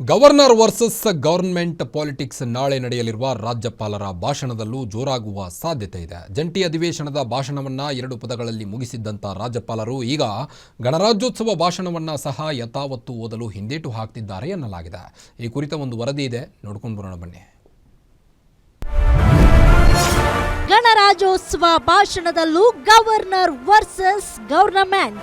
Governor versus government politics ನಾಳೆ ನಡೆಯಲಿರುವ ರಾಜ್ಯಪಾಲರ ಭಾಷಣದಲ್ಲೂ ಜೋರಾಗುವ ಸಾಧ್ಯತೆ ಇದೆ. ಜಂಟಿ ಅಧಿವೇಶನದ ಭಾಷಣವನ್ನ 2 ಪದಗಳಲ್ಲಿ ಮುಗಿಸಿದ್ದಂಥ ರಾಜ್ಯಪಾಲರು ಈಗ ಗಣರಾಜ್ಯೋತ್ಸವ ಭಾಷಣವನ್ನ ಸಹ ಯಥಾವತ್ತು ಓದಲು ಹಿಂದೇಟು ಹಾಕ್ತಿದ್ದಾರೆ ಎನ್ನಲಾಗಿದೆ. ಈ ಕುರಿತ ಒಂದು ವರದಿ ಇದೆ, ನೋಡ್ಕೊಂಡು ಬರೋಣ ಬನ್ನಿ. ಗಣರಾಜ್ಯೋತ್ಸವ ಭಾಷಣದಲ್ಲೂ ಗವರ್ನರ್ ವರ್ಸಸ್ ಗವರ್ನಮೆಂಟ್.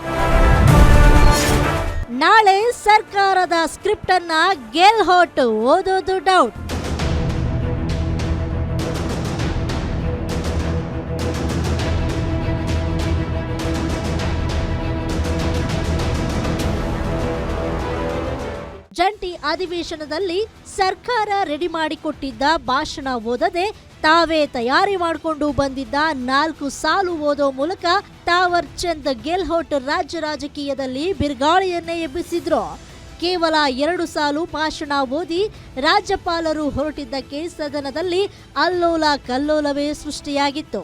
ನಾಳೆ ಸರ್ಕಾರದ ಸ್ಕ್ರಿಪ್ಟ್ ಅನ್ನ ಗೆಹ್ಲೋಟ್ ಓದೋದು ಡೌಟ್. ಜಂಟಿ ಅಧಿವೇಶನದಲ್ಲಿ ಸರ್ಕಾರ ರೆಡಿ ಮಾಡಿಕೊಟ್ಟಿದ್ದ ಭಾಷಣ ಓದದೆ ತಾವೇ ತಯಾರಿ ಮಾಡಿಕೊಂಡು ಬಂದಿದ್ದ 4 ಸಾಲು ಓದೋ ಮೂಲಕ ತಾವರ್ ಚಂದ್ ಗೆಹ್ಲೋಟ್ ರಾಜ್ಯ ರಾಜಕೀಯದಲ್ಲಿ ಬಿರುಗಾಳಿಯನ್ನೇ ಎಬ್ಬಿಸಿದ್ರು. ಕೇವಲ 2 ಸಾಲು ಭಾಷಣ ಓದಿ ರಾಜ್ಯಪಾಲರು ಹೊರಟಿದ್ದಕ್ಕೆ ಸದನದಲ್ಲಿ ಅಲ್ಲೋಲ ಕಲ್ಲೋಲವೇ ಸೃಷ್ಟಿಯಾಗಿತ್ತು.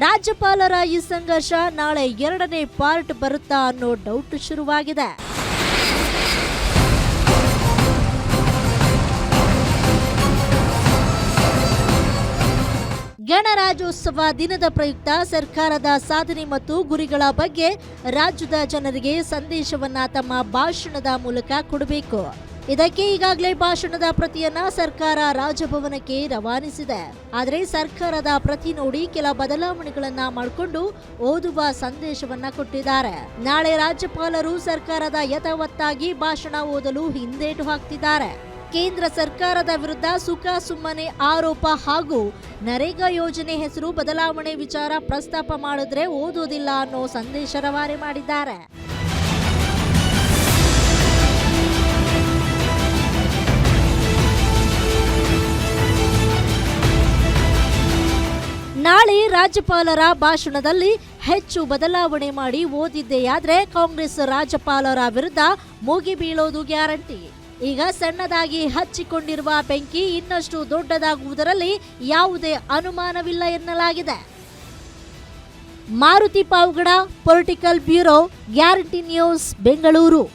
ರಾಜ್ಯಪಾಲರ ಈ ಸಂಘರ್ಷ ನಾಳೆ 2ನೇ ಪಾರ್ಟ್ ಬರುತ್ತಾ ಅನ್ನೋ ಡೌಟ್ ಶುರುವಾಗಿದೆ. ಗಣರಾಜ್ಯೋತ್ಸವ ದಿನದ ಪ್ರಯುಕ್ತ ಸರ್ಕಾರದ ಸಾಧನೆ ಮತ್ತು ಗುರಿಗಳ ಬಗ್ಗೆ ರಾಜ್ಯದ ಜನರಿಗೆ ಸಂದೇಶವನ್ನ ತಮ್ಮ ಭಾಷಣದ ಮೂಲಕ ಕೊಡಬೇಕು. ಇದಕ್ಕೆ ಈಗಾಗಲೇ ಭಾಷಣದ ಪ್ರತಿಯನ್ನ ಸರ್ಕಾರ ರಾಜಭವನಕ್ಕೆ ರವಾನಿಸಿದೆ. ಆದರೆ ಸರ್ಕಾರದ ಪ್ರತಿ ನೋಡಿ ಕೆಲ ಬದಲಾವಣೆಗಳನ್ನ ಮಾಡಿಕೊಂಡು ಓದುವ ಸಂದೇಶವನ್ನ ಕೊಟ್ಟಿದ್ದಾರೆ. ನಾಳೆ ರಾಜ್ಯಪಾಲರು ಸರ್ಕಾರದ ಯಥಾವತ್ತಾಗಿ ಭಾಷಣ ಓದಲು ಹಿಂದೇಟು ಹಾಕ್ತಿದ್ದಾರೆ. ಕೇಂದ್ರ ಸರ್ಕಾರದ ವಿರುದ್ಧ ಸುಮ್ಮನೆ ಆರೋಪ ಹಾಗೂ ನರೇಗಾ ಯೋಜನೆ ಹೆಸರು ಬದಲಾವಣೆ ವಿಚಾರ ಪ್ರಸ್ತಾಪ ಮಾಡಿದ್ರೆ ಓದೋದಿಲ್ಲ ಅನ್ನೋ ಸಂದೇಶ ರವಾನೆ ಮಾಡಿದ್ದಾರೆ. ನಾಳೆ ರಾಜ್ಯಪಾಲರ ಭಾಷಣದಲ್ಲಿ ಹೆಚ್ಚು ಬದಲಾವಣೆ ಮಾಡಿ ಓದಿದ್ದೆಯಾದ್ರೆ ಕಾಂಗ್ರೆಸ್ ರಾಜ್ಯಪಾಲರ ವಿರುದ್ಧ ಮುಗಿ ಬೀಳೋದು ಗ್ಯಾರಂಟಿ. ಈಗ ಸಣ್ಣದಾಗಿ ಹಚ್ಚಿಕೊಂಡಿರುವ ಬೆಂಕಿ ಇನ್ನಷ್ಟು ದೊಡ್ಡದಾಗುವುದರಲ್ಲಿ ಯಾವುದೇ ಅನುಮಾನವಿಲ್ಲ ಎನ್ನಲಾಗಿದೆ. Maruti Pavagada, political bureau, guarantee news, Bengaluru.